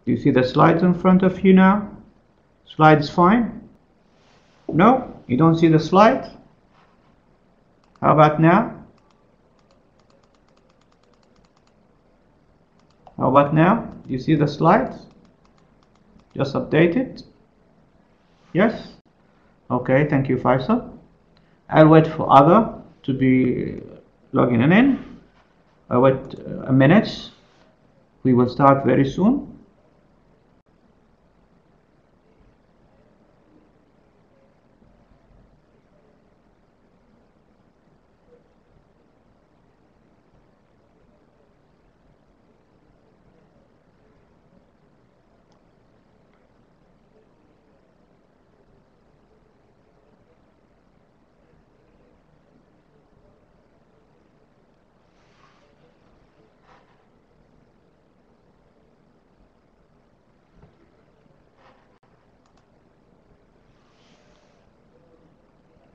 Do you see the slides in front of you now? Slides fine? No? You don't see the slides? How about now? How about now? Do you see the slides? Just update it? Yes? Okay, thank you, Faisal. I'll wait for other to be logging in. I'll wait a minute. We will start very soon.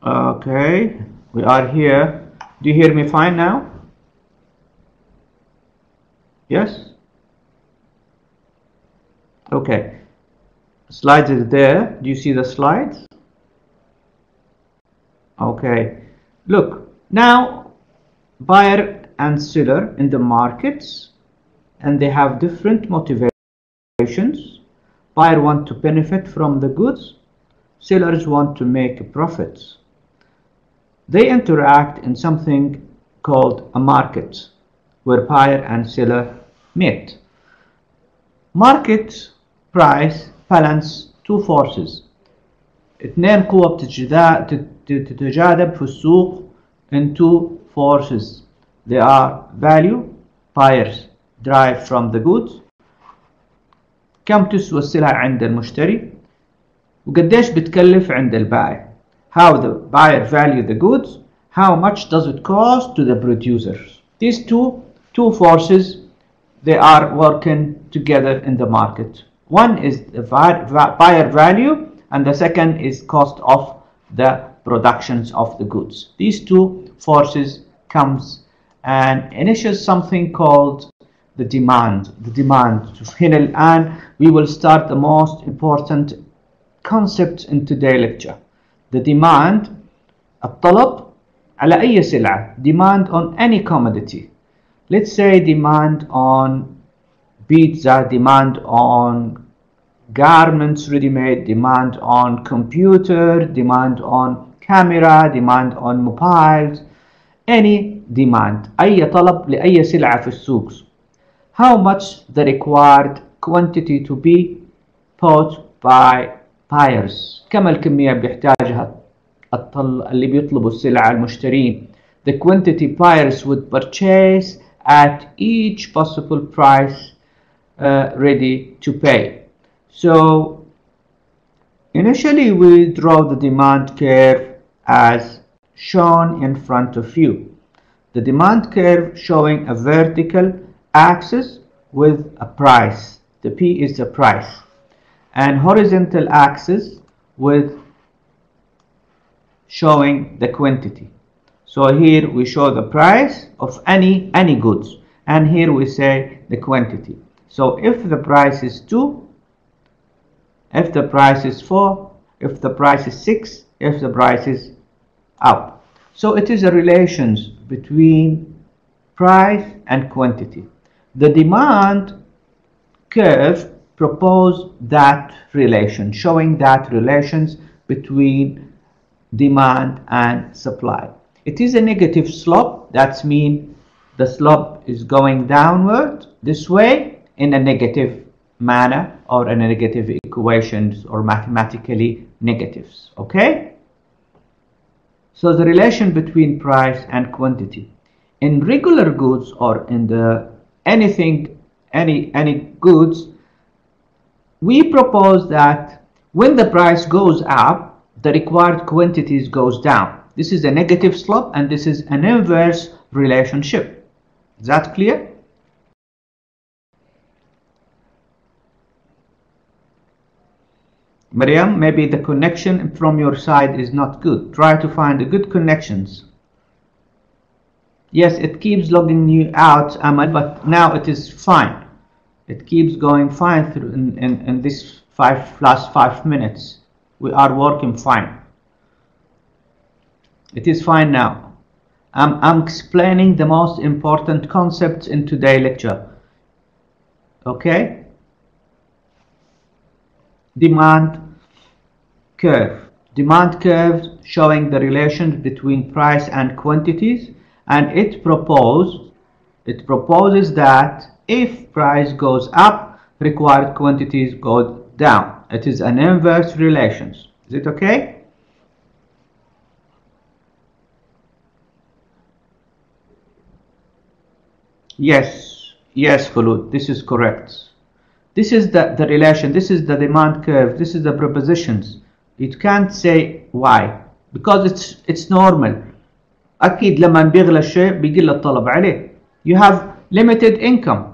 Okay, we are here. Do you hear me fine now? Yes? Okay. Slides is there. Do you see the slides? Okay. Look, now buyer and seller in the markets, and they have different motivations. Buyer want to benefit from the goods. Sellers want to make profits. They interact in something called a market, where buyer and seller meet. Market price balance two forces. اثنين قوى بتتجاذب في السوق in two forces. They are value. Buyers derive from the goods. كم تسوى السلع عند المشتري وقديش بتكلف عند البائع. How the buyer value the goods, how much does it cost to the producers. These two forces, they are working together in the market. One is the buyer value, and the second is cost of the productions of the goods. These two forces comes and initiates something called the demand. The demand. هنا الآن we will start the most important concept in today's lecture. The demand, الطلب على أي سلعة. Demand on any commodity. Let's say demand on pizza, demand on garments ready-made, demand on computer, demand on camera, demand on mobiles, any demand. أي طلب لأي سلعة في السوق. How much the required quantity to be bought by buyers. كم الكمية بيحتاجها اللي بيطلبوا السلعة المشترين. The quantity buyers would purchase at each possible price ready to pay. So initially we draw the demand curve as shown in front of you. The demand curve showing a vertical axis with a price. The P is the price. And horizontal axis with showing the quantity. So here we show the price of any goods, and here we say the quantity. So if the price is 2, if the price is 4, if the price is 6, if the price is up. So it is a relations between price and quantity. The demand curve propose that relation, showing that relations between demand and supply. It is a negative slope. That means the slope is going downward this way in a negative manner, or in a negative equations, or mathematically negatives. Okay? So the relation between price and quantity. In regular goods, or in the any goods, we propose that when the price goes up, the required quantities goes down. This is a negative slope, and this is an inverse relationship. Is that clear? Mariam, maybe the connection from your side is not good. Try to find the good connections. Yes, it keeps logging you out, Ahmed, but now it is fine. It keeps going fine through in this 5 minutes. We are working fine. It is fine now. I'm explaining the most important concepts in today's lecture. Okay? Demand curve. Demand curve showing the relations between price and quantities, and it proposes that if price goes up, required quantities go down. It is an inverse relations. Is it okay? Yes, Khulud, this is correct. This is the relation, this is the demand curve, this is the propositions. You can't say why, because it's normal. أكيد لما بيغلى الشيء بيقل الطلب عليه. You have limited income.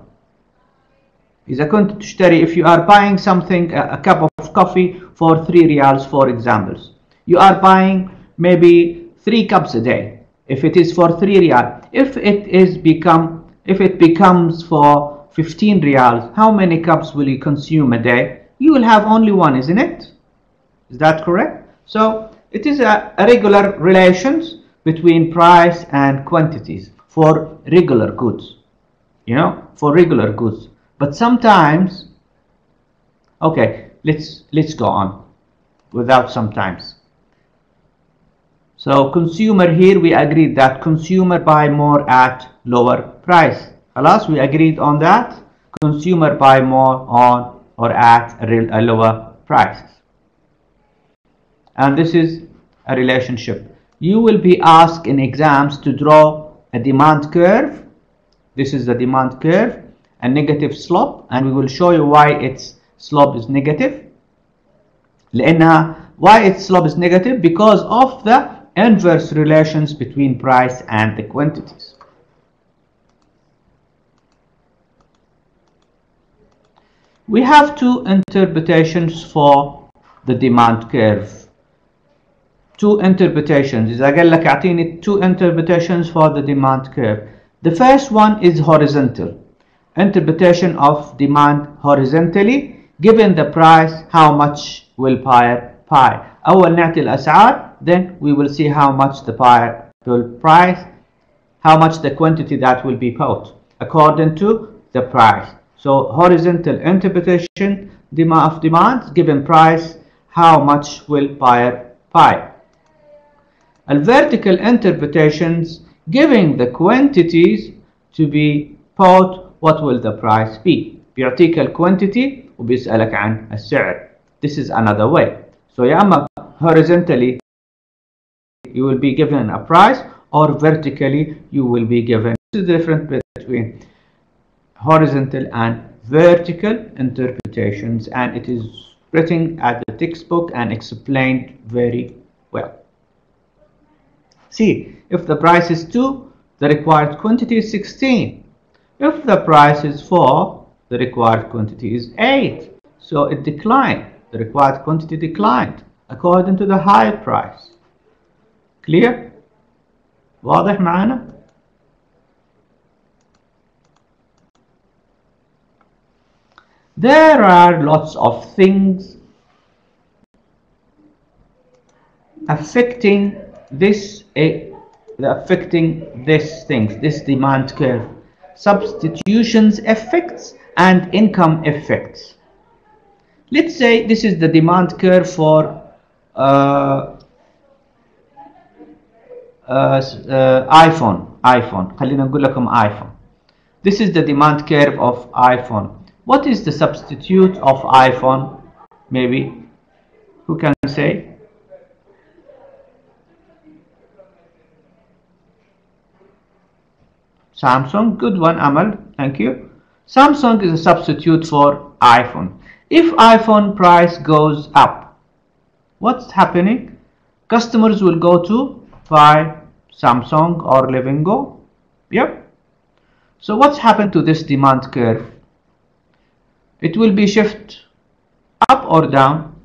إذا كنت تشتري, if you are buying something, a cup of coffee for 3 riyals, for examples, you are buying maybe 3 cups a day. If it is for 3 riyal, if it becomes for 15 riyals, how many cups will you consume a day? You will have only 1, isn't it? Is that correct? So it is a regular relations between price and quantities for regular goods, for regular goods. But sometimes, okay, let's go on without sometimes. So consumer, here we agreed that consumer buy more at lower price. Alas, we agreed on that. Consumer buy more on or at a lower price. And this is a relationship. You will be asked in exams to draw a demand curve. This is the demand curve, a negative slope, and we will show you why its slope is negative. Why its slope is negative? Because of the inverse relations between price and the quantities. We have 2 interpretations for the demand curve. 2 interpretations. إذا قال لك أعطيني 2 interpretations for the demand curve. The first one is horizontal. Interpretation of demand horizontally. Given the price, how much will buyer buy? أول نعطي الأسعار, then we will see how much the buyer will price, how much the quantity that will be bought according to the price. So horizontal interpretation of demand, given price, how much will buyer buy? And vertical interpretations, giving the quantities to be bought, what will the price be? بيعطيك الquantity وبيسألك عن السعر. This is another way. So يا أما horizontally you will be given a price, or vertically you will be given. This is the difference between horizontal and vertical interpretations, and it is written at the textbook and explained very well. See, if the price is 2, the required quantity is 16. If the price is 4, the required quantity is 8. So it declined. The required quantity declined according to the higher price. Clear? واضح معنا؟ There are lots of things affecting this demand curve. Substitutions effects and income effects. Let's say this is the demand curve for iPhone. خلينا نقول لكم iPhone. This is the demand curve of iPhone. What is the substitute of iPhone? Maybe who can say? Samsung. Good one, Amal. Thank you. Samsung is a substitute for iPhone. If iPhone price goes up, what's happening? Customers will go to buy Samsung or Levingo. Yep. So what's happened to this demand curve? It will be shift up or down?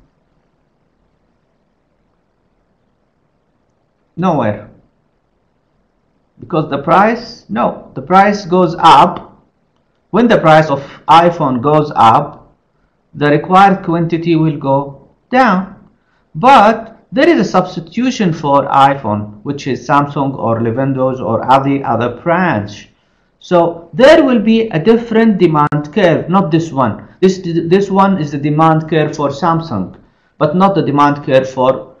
Nowhere. Because the price, no, the price goes up, when the price of iPhone goes up, the required quantity will go down. But there is a substitution for iPhone, which is Samsung or Windows or other brands. So there will be a different demand curve, not this one. This one is the demand curve for Samsung, but not the demand curve for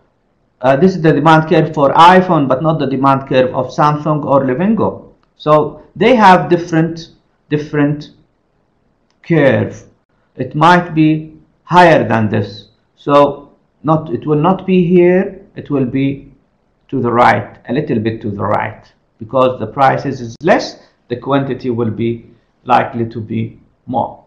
this is the demand curve for iPhone, but not the demand curve of Samsung or Levingo. So they have different curve. It might be higher than this. So it will not be here, it will be to the right, a little bit to the right, because the price is less, the quantity will be likely to be more.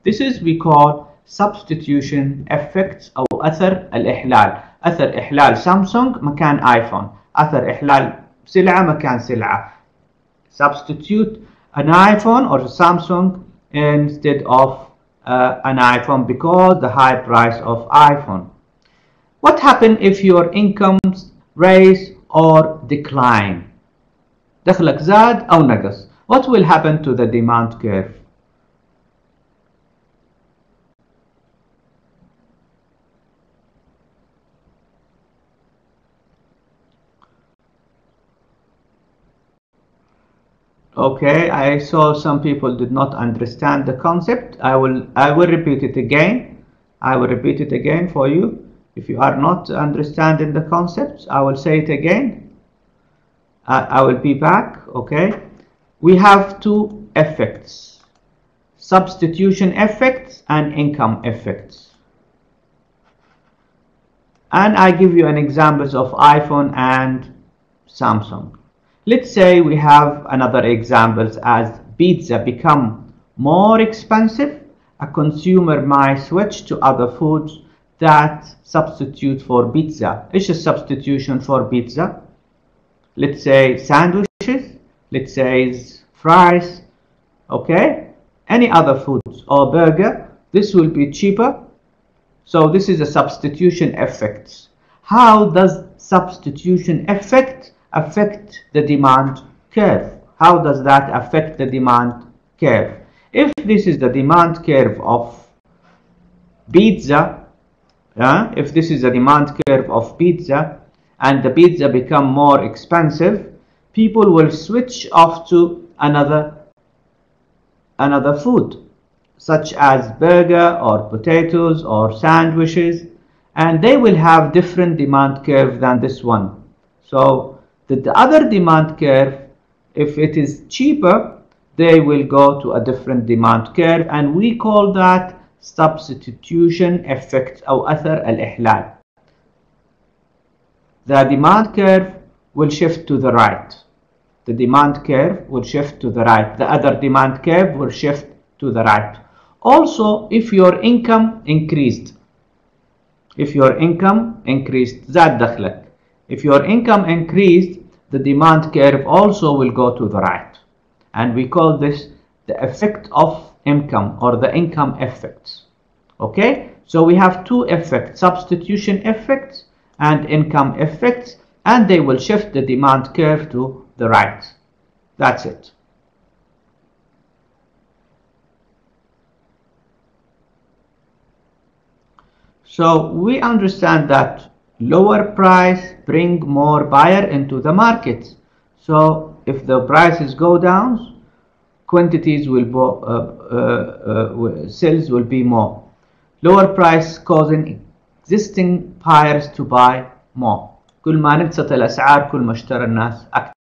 This is we call substitution effects أو أثر الإحلال. أثر إحلال سامسونج مكان آيفون، أثر إحلال سلعة مكان سلعة. Substitute an iPhone or Samsung instead of an iPhone because the high price of iPhone. What happens if your incomes rise or decline? دخلك زاد أو نقص. What will happen to the demand curve? Okay, I saw some people did not understand the concept. I will repeat it again. I will repeat it again for you. If you are not understanding the concepts, I will say it again. I will be back. Okay, we have two effects: substitution effects and income effects. And I give you an examples of iPhone and Samsung. Let's say we have another examples as pizza become more expensive. A consumer might switch to other foods that substitute for pizza. إيش substitution for pizza? Let's say sandwiches, let's say fries, okay? Any other foods or burger, this will be cheaper. So this is a substitution effect. How does substitution affect the demand curve? How does that affect the demand curve? If this is the demand curve of pizza, if this is the demand curve of pizza and the pizza become more expensive, people will switch off to another food such as burger or potatoes or sandwiches, and they will have different demand curve than this one. So the other demand curve, if it is cheaper, they will go to a different demand curve, and we call that substitution effect أو أثر الإحلال. The demand curve will shift to the right. The demand curve will shift to the right. The other demand curve will shift to the right. Also, if your income increased, زاد دخلك. If your income increased, the demand curve also will go to the right. And we call this the effect of income or the income effect. Okay? So we have two effects, substitution effects and income effects, and they will shift the demand curve to the right. That's it. So we understand that lower price bring more buyer into the market. So if the prices go down, quantities will sales will be more. Lower price causing existing buyers to buy more. كل ما نقصت الأسعار كل ما اشترى الناس أكثر.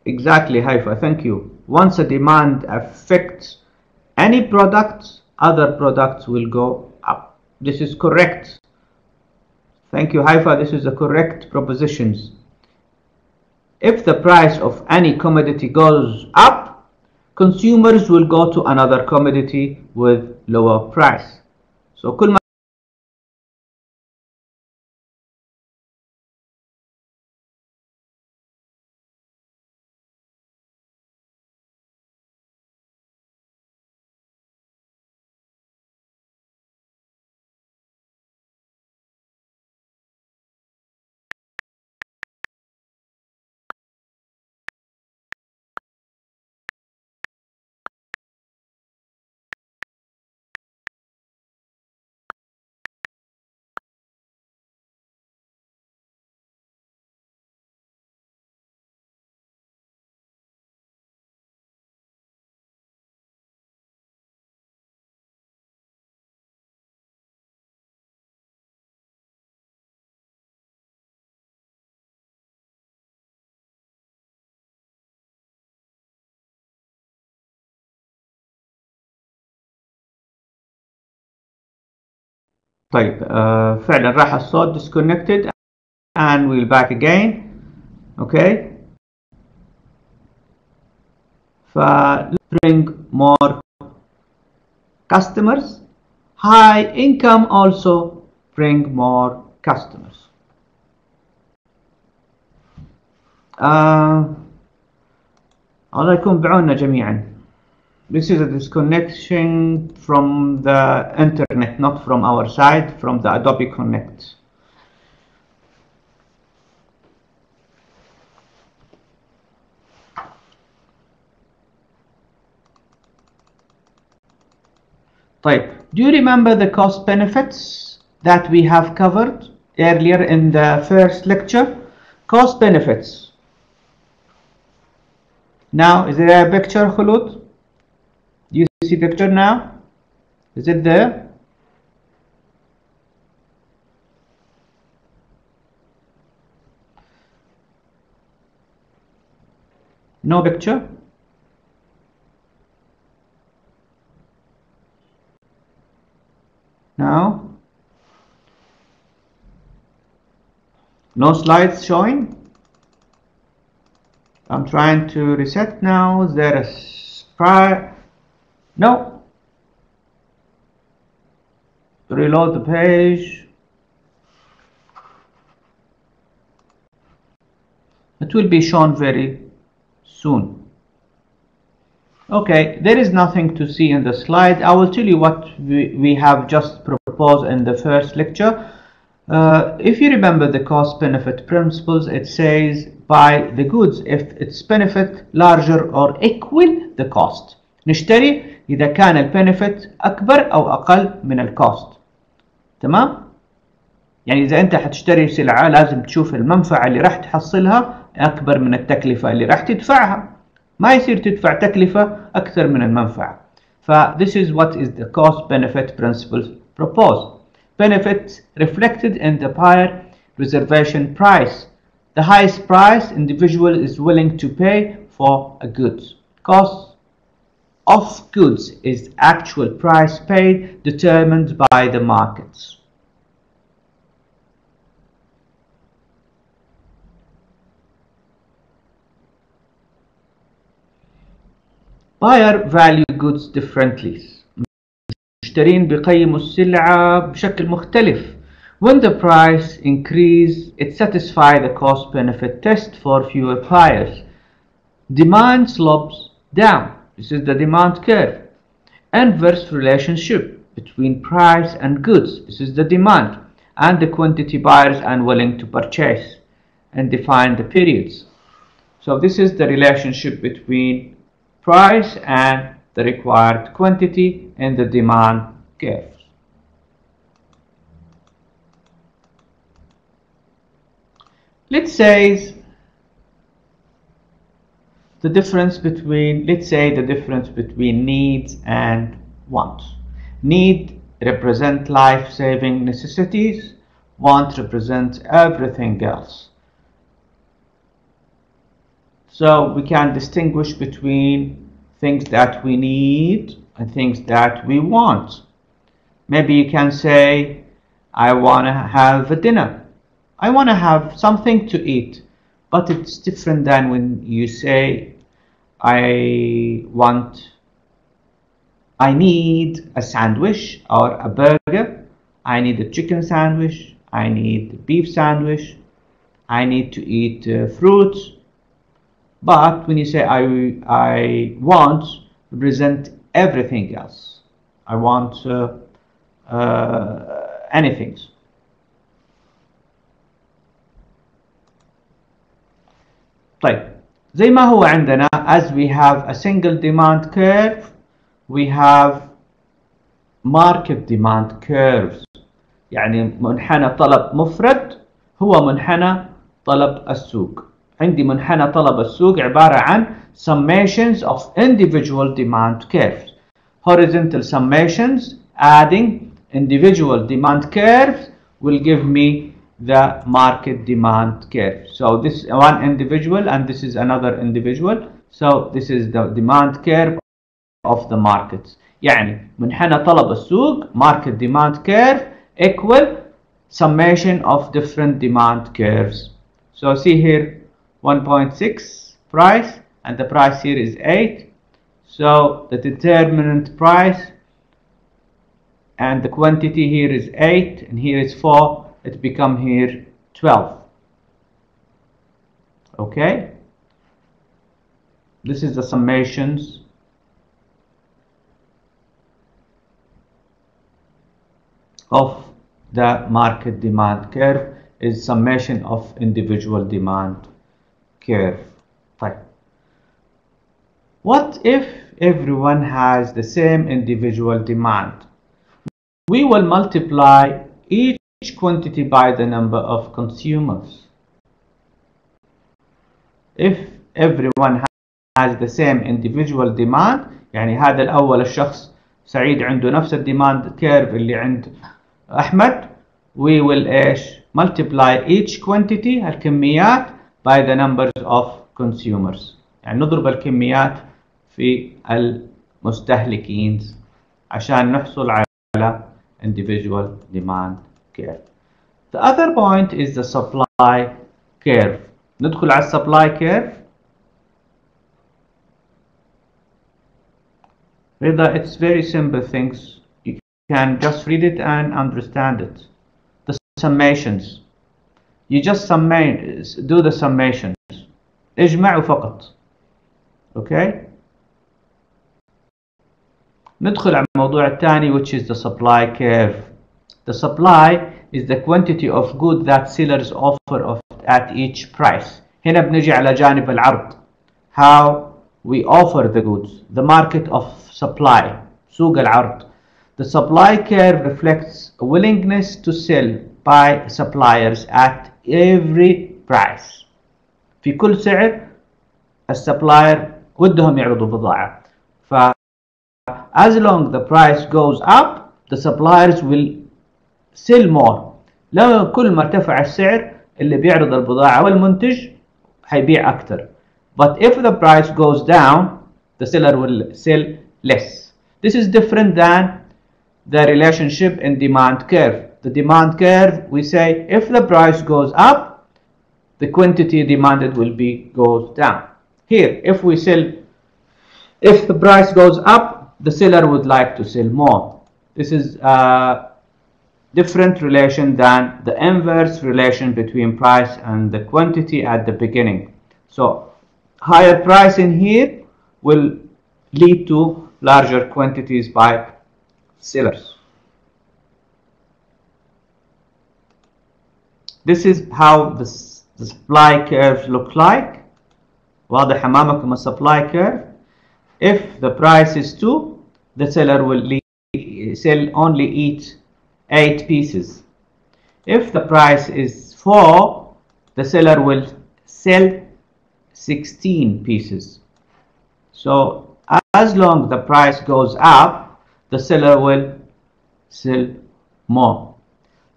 Exactly, Haifa, thank you. Once a demand affects any product, other products will go up. This is correct. Thank you, Haifa. This is the correct propositions. If the price of any commodity goes up, consumers will go to another commodity with lower price. So كل ما طيب فعلا راح الصوت disconnected and we'll back again. okay, bring more customers. High income also bring more customers. الله يكون بعوننا جميعا. This is a disconnection from the internet, not from our side, from the Adobe Connect. طيب, do you remember the cost benefits that we have covered earlier in the first lecture? Cost benefits. Now, is there a picture, Khulud? Do you see picture now? Is it there? No picture? Now? No slides showing? I'm trying to reset now. Is there a prior? No. Reload the page. It will be shown very soon. Okay, there is nothing to see in the slide. I will tell you what we have just proposed in the first lecture. If you remember the cost benefit principles, it says buy the goods if its benefit larger or equal the cost. نشتري إذا كان البنفيت أكبر أو أقل من الكوست. تمام؟ يعني إذا أنت حتشتري سلعة لازم تشوف المنفعة اللي راح تحصلها أكبر من التكلفة اللي راح تدفعها. ما يصير تدفع تكلفة أكثر من المنفعة. This is what is the cost benefit principles proposed. Benefits reflected in the buyer reservation price. The highest price individual is willing to pay for a good. Cost of goods is actual price paid determined by the markets. Buyer value goods differently. المشترين بيقيموا السلعة بشكل مختلف. When the price increase, it satisfies the cost-benefit test for fewer buyers. Demand slopes down. This is the demand curve. Inverse relationship between price and goods. This is the demand. And the quantity buyers are willing to purchase. And define the periods. So this is the relationship between price and the required quantity in the demand curve. Let's say the difference between needs and wants. Need represent life-saving necessities. Want represent everything else. So we can distinguish between things that we need and things that we want. Maybe you can say, I want to have a dinner. I want to have something to eat. But it's different than when you say, I need a sandwich or a burger. I need a chicken sandwich. I need a beef sandwich. I need to eat fruits. But when you say I want, represent everything else. I want anything. طيب, زي ما هو عندنا, as we have a single demand curve, we have market demand curves. يعني منحنى طلب مفرد هو منحنى طلب السوق. عندي منحنى طلب السوق عبارة عن summations of individual demand curves. Horizontal summations adding individual demand curves will give me the market demand curve. So this is one individual and this is another individual. So this is the demand curve of the markets. يعني منحنى طلب السوق market demand curve equal summation of different demand curves. So see here 1.6 price, and the price here is 8. So the determinant price and the quantity here is 8 and here is 4. It become here 12. Okay, this is the summations of the market demand curve, is summation of individual demand curve. Fine. What if everyone has the same individual demand? We will multiply each quantity by the number of consumers. If everyone has the same individual demand، يعني هذا الأول الشخص سعيد عنده نفس الديماند كيرف اللي عند أحمد، we will إيش multiply each quantity الكميات by the numbers of consumers، يعني نضرب الكميات في المستهلكين عشان نحصل على individual demand curve. The other point is the supply curve. ندخل على supply curve. It's very simple things. You can just read it and understand it. The summations. You just do the summations. اجمع فقط. Okay. ندخل على الموضوع الثاني which is the supply curve. The supply is the quantity of goods that sellers offer at each price. هنا بنجي على جانب العرض. How we offer the goods. The market of supply. سوق العرض. The supply curve reflects a willingness to sell by suppliers at every price. في كل سعر السبلاير ودهم يعرضوا بضاعة. As long the price goes up, the suppliers will sell more. لو كل ما ارتفع السعر اللي بيعرض البضاعة والمنتج هيبيع أكثر. But if the price goes down, the seller will sell less. This is different than the relationship in demand curve. The demand curve, we say if the price goes up, the quantity demanded will goes down. Here, if the price goes up, the seller would like to sell more. This is a different relation than the inverse relation between price and the quantity at the beginning. So higher price in here will lead to larger quantities by sellers. This is how the supply curves look like. واضح أمامكم الsupply curve. If the price is 2, the seller will sell only 8 pieces. If the price is 4, the seller will sell 16 pieces. So as long the price goes up, the seller will sell more.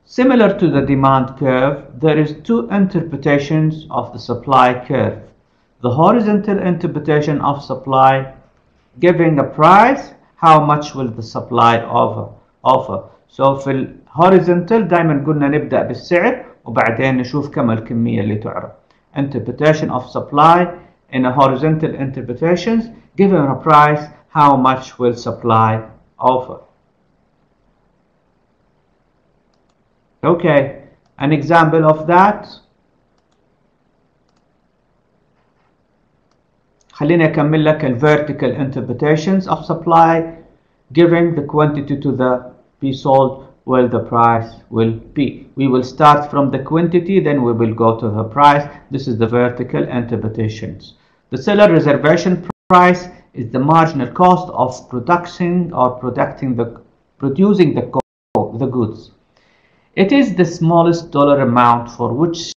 Similar to the demand curve, there is 2 interpretations of the supply curve. The horizontal interpretation of supply, giving a price, how much will the supply offer. So في الهوريزونتال دائما قلنا نبدأ بالسعر وبعدين نشوف كم الكمية اللي تعرض. Interpretation of supply in a horizontal interpretations, given a price, how much will supply offer. Okay, an example of that. خليني أكمل لك vertical interpretations of supply, giving the quantity to be sold where the price will be. We will start from the quantity, then we will go to the price. This is the vertical interpretations. The seller reservation price is the marginal cost of production or producing the goods. It is the smallest dollar amount for which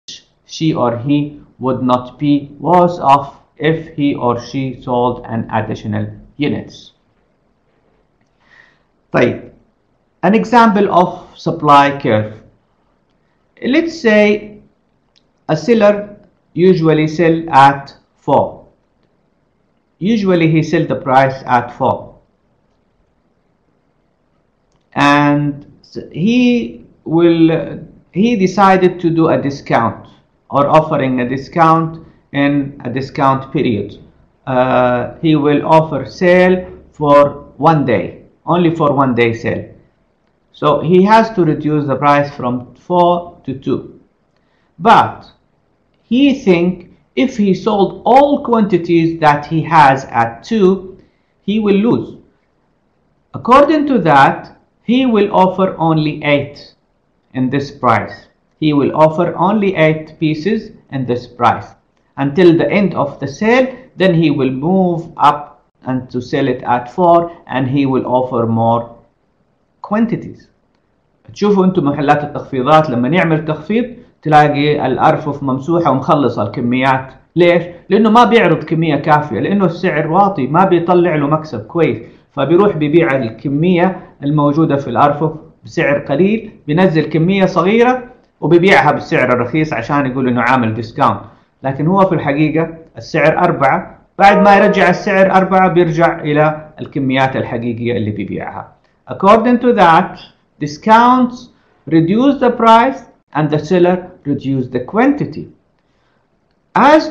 she or he would not be worse off if he or she sold an additional units. طيب, an example of supply curve. Let's say a seller usually sell at 4. Usually he sell the price at 4. And he he decided to do a discount or offering a discount in a discount period. He will offer sale for 1 day, only for 1 day sale. So he has to reduce the price from 4 to 2. But he thinks if he sold all quantities that he has at 2, he will lose. According to that, he will offer only 8 in this price. He will offer only 8 pieces in this price until the end of the sale. Then he will move up and to sell it at 4, and he will offer more quantities. تشوفوا انتم محلات التخفيضات لما نعمل تخفيض تلاقي الأرفف ممسوحة ومخلصة الكميات. ليش؟ لأنه ما بيعرض كمية كافية، لأنه السعر واطي ما بيطلع له مكسب كويس، فبيروح بيبيع الكمية الموجودة في الأرفف بسعر قليل، بينزل كمية صغيرة وبيبيعها بالسعر الرخيص عشان يقول إنه عامل ديسكاونت. لكن هو في الحقيقة السعر 4، بعد ما يرجع السعر 4 بيرجع إلى الكميات الحقيقية اللي بيبيعها. According to that, discounts reduce the price and the seller reduce the quantity. As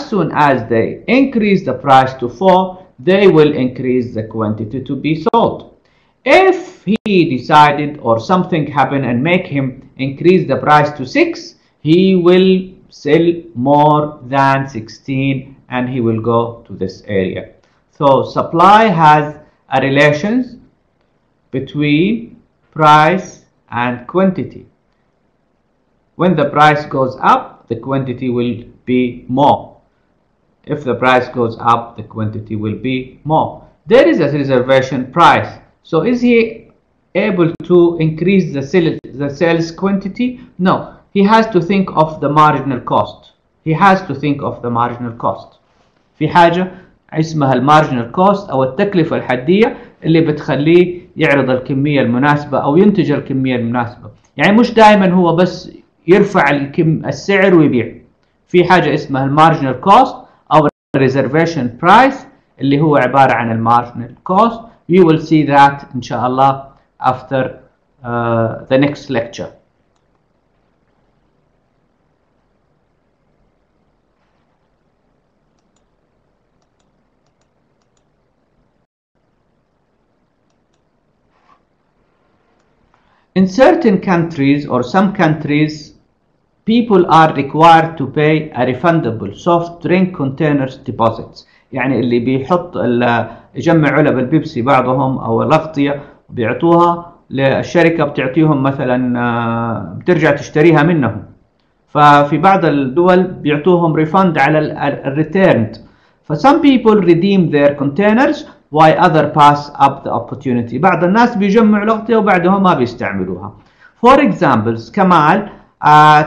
soon as they increase the price to 4, they will increase the quantity to be sold. If he decided or something happened and make him increase the price to 6, he will sell more than 16 and he will go to this area. So supply has a relation between price and quantity. When the price goes up, the quantity will be more. If the price goes up, the quantity will be more. There is a reservation price. So is he able to increase the sales quantity? No. He has to think of the marginal cost. He has to think of the marginal cost. في حاجة اسمها المارجنال كوست أو التكلفة الحدية اللي بتخليه يعرض الكمية المناسبة أو ينتج الكمية المناسبة. يعني مش دائما هو بس يرفع السعر ويبيع. في حاجة اسمها المارجنال كوست أو الريزرفيشن برايس اللي هو عبارة عن المارجنال كوست. You will see that إن شاء الله after the next lecture. In certain countries or some countries, people are required to pay a refundable soft drink containers deposits. يعني اللي بيحط يجمع علب البيبسي بعضهم أو الأغطية بيعطوها للشركة، بتعطيهم مثلا بترجع تشتريها منهم. ففي بعض الدول بيعطوهم ريفند على الريتيرند. some people redeem their containers while other pass up the opportunity. بعض الناس بيجمعوا الأغطية وبعدهم ما بيستعملوها. For example, Kamal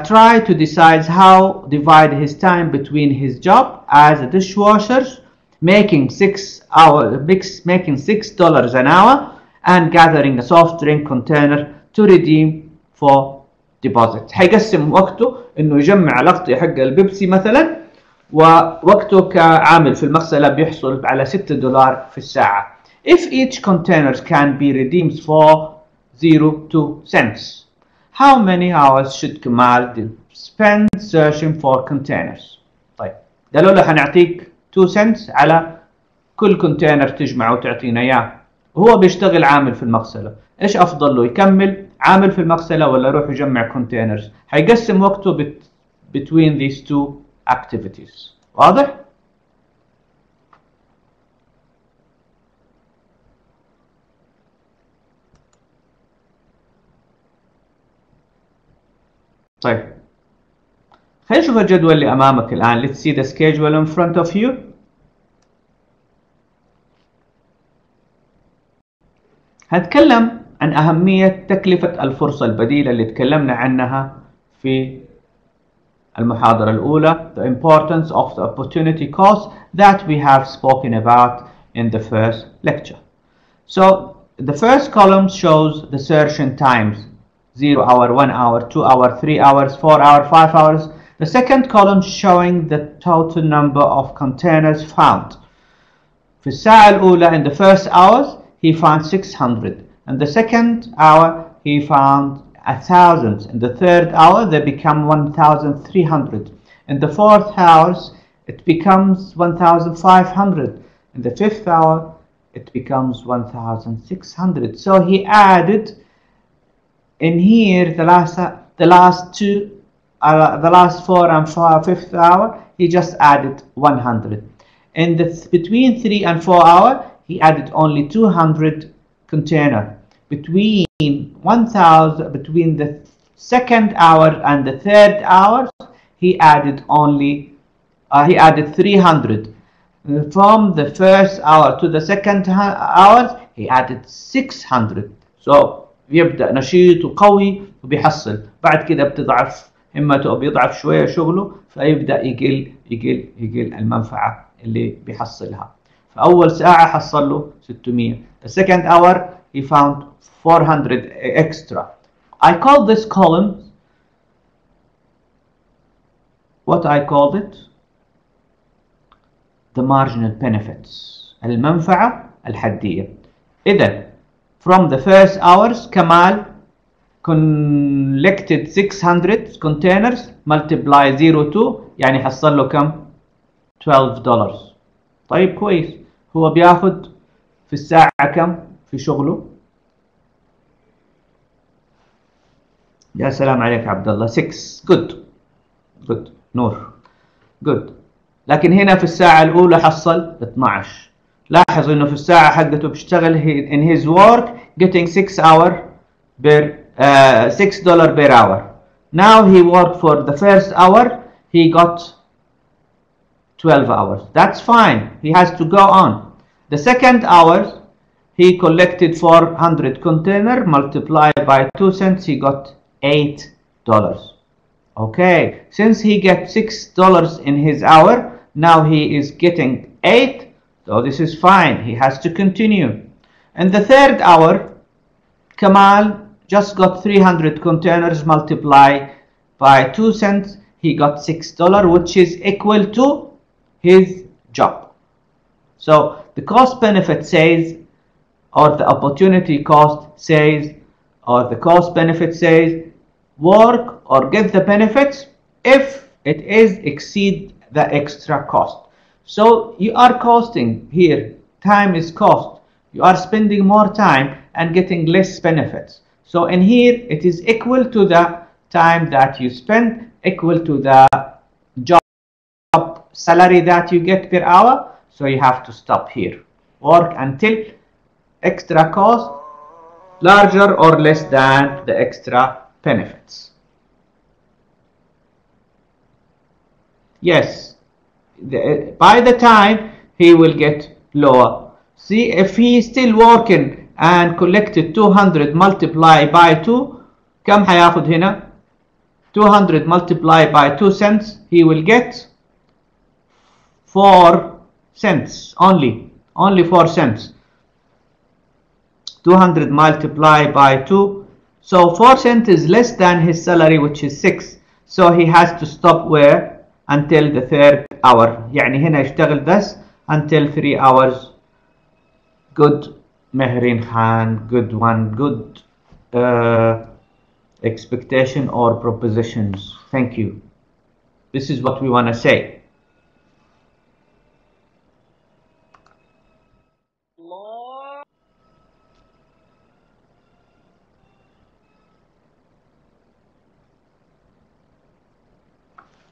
try to decide how divide his time between his job as a dishwasher, making $6 an hour, and gathering a soft drink container to redeem for deposit. حيقسم وقته إنه يجمع الأغطية حق البيبسي مثلا، ووقته كعامل في المغسلة بيحصل على $6 في الساعة. If each container can be redeemed for 0.2 cents, how many hours should Kamal spend searching for containers? طيب قالوا له هنعطيك 2 cents على كل كونتينر تجمعه وتعطينا اياه، وهو بيشتغل عامل في المغسلة. ايش افضل له، يكمل عامل في المغسلة ولا يروح يجمع كونتينرز؟ هيقسم وقته between these two activities. واضح؟ طيب خلينا نشوف الجدول اللي امامك الان. Let's see the schedule in front of you. هنتكلم عن أهمية تكلفة الفرصة البديلة اللي تكلمنا عنها في المحاضرة الأولى. The importance of the opportunity cost that we have spoken about in the first lecture. So the first column shows the searching times: 0 hour, 1 hour, 2 hour, 3 hours, 4 hour, 5 hours. The second column showing the total number of containers found. في الساعة الأولى in the first hours he found 600, and the second hour he found 1,000. In the third hour, they become 1,300. In the fourth hour, it becomes 1,500. In the fifth hour, it becomes 1,600. So he added in here the last 4 and 5th hour, he just added 100. In the between 3 and 4 hour, he added only 200 container. Between the second hour and the third hour, he added 300. From the first hour to the second hour, he added 600. So بيبدأ نشيط وقوي وبيحصل. بعد كده بتضعف همته أو بيضعف شوية شغله، فيبدأ يقل المنفعة اللي بيحصلها. فأول ساعة حصل له 600. The second hour he found 400 extra. I call this column what I called it the marginal benefits. المنفعة الحدية. إذا from the first hours كمال collected 600 containers multiply 0.2 يعني حصل له كم؟ $12. طيب كويس. هو بياخد في الساعة كم في شغله؟ يا سلام عليك عبد الله. 6. good نور good. لكن هنا في الساعة الأولى حصل 12. لاحظ إنه في الساعة حقته بيشتغل in his work getting $6 per hour. Now he worked for the first hour, he got 12 hours. That's fine. He has to go on. The second hour, he collected 400 container multiplied by 2 cents. He got $8. Okay. Since he gets $6 in his hour, now he is getting 8. So this is fine. He has to continue. In the third hour, Kamal just got 300 containers multiplied by 2 cents. He got $6, which is equal to his job. So the cost benefit says, or the opportunity cost says, or the cost benefit says, work or get the benefits if it is exceed the extra cost. So you are costing here, time is cost. You are spending more time and getting less benefits. So in here, it is equal to the time that you spend, equal to the job salary that you get per hour. So you have to stop here. Work until extra cost larger or less than the extra benefits. Yes, by the time he will get lower. See, if he is still working and collected 200 multiplied by 2, كم حياخد هنا؟ 200 multiplied by 2 cents, he will get 4 cents only 4 cents. 200 multiplied by 2, so 4 cents is less than his salary, which is 6. So he has to stop where? Until the third hour. يعني هنا يشتغل this until 3 hours. Good Mehrin Khan, good one, good expectation or propositions. Thank you. This is what we want to say.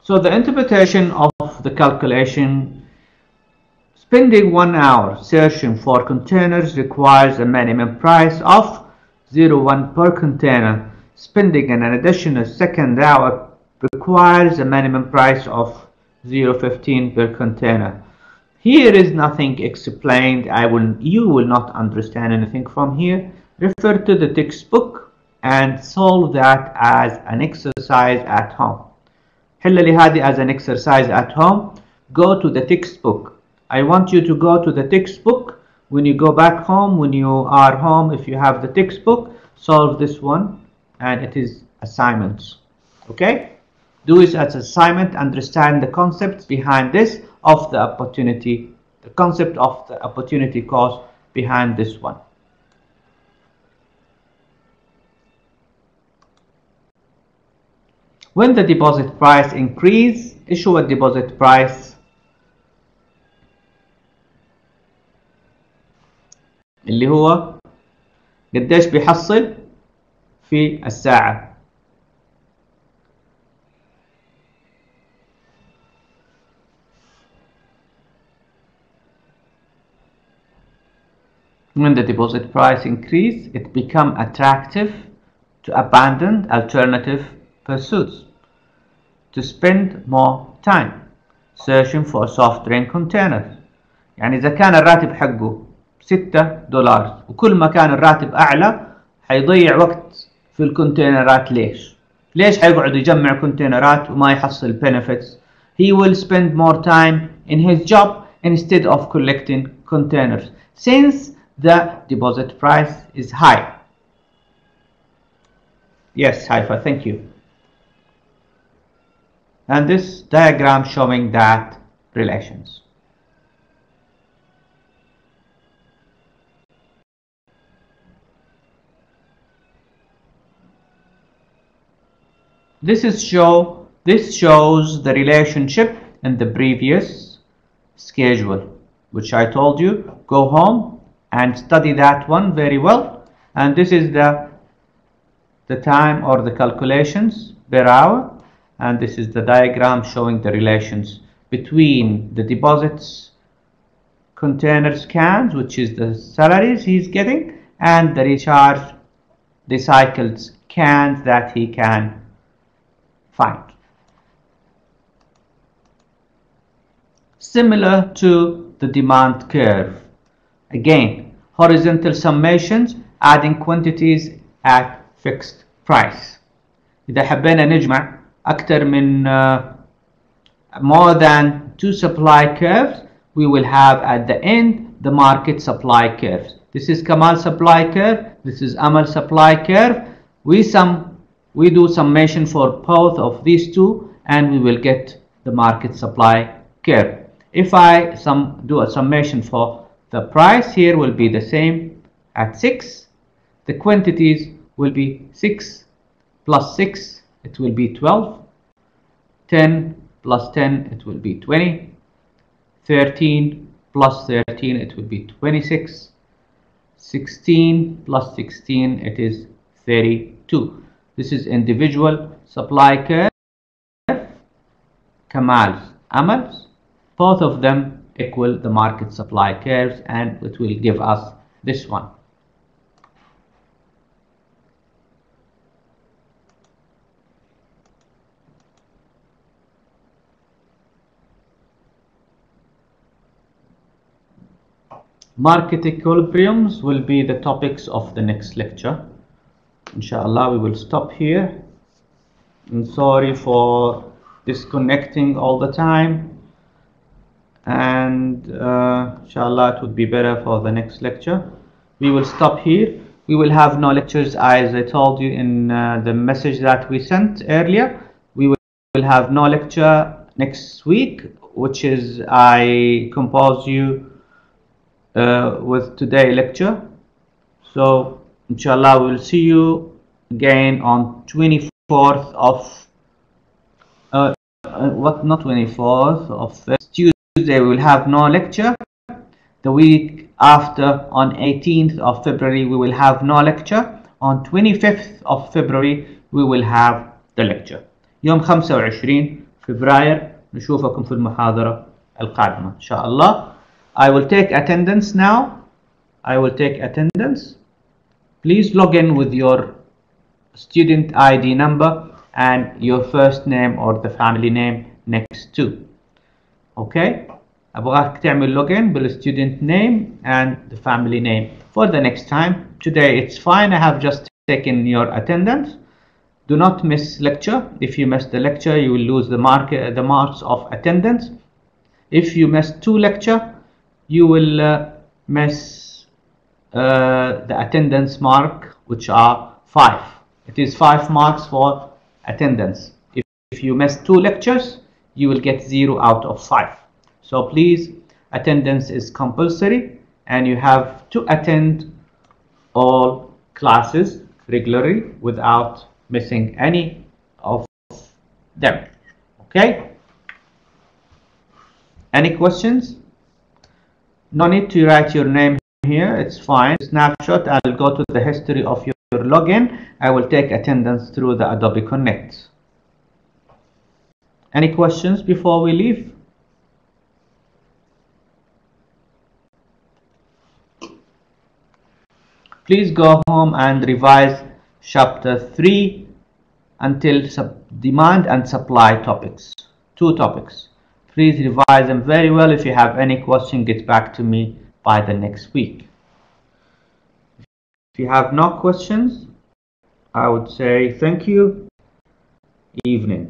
So the interpretation of the calculation: spending 1 hour searching for containers requires a minimum price of 0.1 per container. Spending an additional second hour requires a minimum price of 0.15 per container. Here is nothing explained. You will not understand anything from here. Refer to the textbook and solve that as an exercise at home. حل لي هذه as an exercise at home. Go to the textbook. I want you to go to the textbook. When you go back home, when you are home, if you have the textbook, solve this one, and it is assignments. Okay? Do it as assignment. Understand the concepts behind this of the opportunity, the concept of the opportunity cost behind this one. when the deposit price increase. ايش هو deposit price؟ اللي هو قديش بيحصل في الساعة. When the deposit price increase, it become attractive to abandon alternative pursuits, to spend more time searching for soft drink containers. يعني إذا كان الراتب حقه $6 وكل ما كان الراتب أعلى حيضيع وقت في الكونتينرات. ليش حيقعد يجمع كونتينرات وما يحصل benefits؟ He will spend more time in his job instead of collecting containers, since the deposit price is high. Yes, Haifa, thank you. And this diagram showing that relations. This shows the relationship in the previous schedule, which I told you, go home and study that one very well. And this is the time or the calculations per hour, and this is the diagram showing the relations between the deposits containers cans, which is the salaries he's getting, and the recharge recycled cans that he can find. Similar to the demand curve, again horizontal summations adding quantities at fixed price. إذا حبينا نجمع أكثر من more than 2 supply curves, we will have at the end the market supply curves. This is Kamal supply curve, this is Amal supply curve. We do summation for both of these two and we will get the market supply curve. If I do a summation for the price, here will be the same at 6. The quantities will be 6 plus 6, it will be 12. 10 plus 10, it will be 20. 13 plus 13, it will be 26. 16 plus 16, it is 32. This is individual supply curve, Kamal's, Amal's. Both of them equal the market supply curves, and it will give us this one. Market equilibriums will be the topics of the next lecture. Inshallah, we will stop here. I'm sorry for disconnecting all the time. And inshallah, it would be better for the next lecture. We will stop here. We will have no lectures, as I told you in the message that we sent earlier. We will have no lecture next week, which is I compose you with today lecture. So inshallah, we will see you again on 24th of not 24th of Tuesday. We will have no lecture. The week after, on 18th of February, we will have no lecture. On 25th of February, we will have the lecture. يوم 25 فبراير نشوفكم في المحاضرة القادمة إن شاء الله. I will take attendance now. I will take attendance. Please log in with your student ID number and your first name or the family name next to. Okay? أبغاك تعمل login بالstudent name and the family name for the next time. Today it's fine. I have just taken your attendance. Do not miss lecture. If you miss the lecture, you will lose the marks of attendance. If you miss 2 lectures, you will miss the attendance mark, which are 5. It is 5 marks for attendance. If you miss 2 lectures, you will get 0 out of 5. So please, attendance is compulsory and you have to attend all classes regularly without missing any of them. Okay? Any questions? No need to write your name here, it's fine. Snapshot, I'll go to the history of your login. I will take attendance through the Adobe Connect. Any questions before we leave? Please go home and revise chapter 3 until demand and supply topics. 2 topics. Please revise them very well. If you have any question, get back to me by the next week. If you have no questions, I would say thank you. Evening.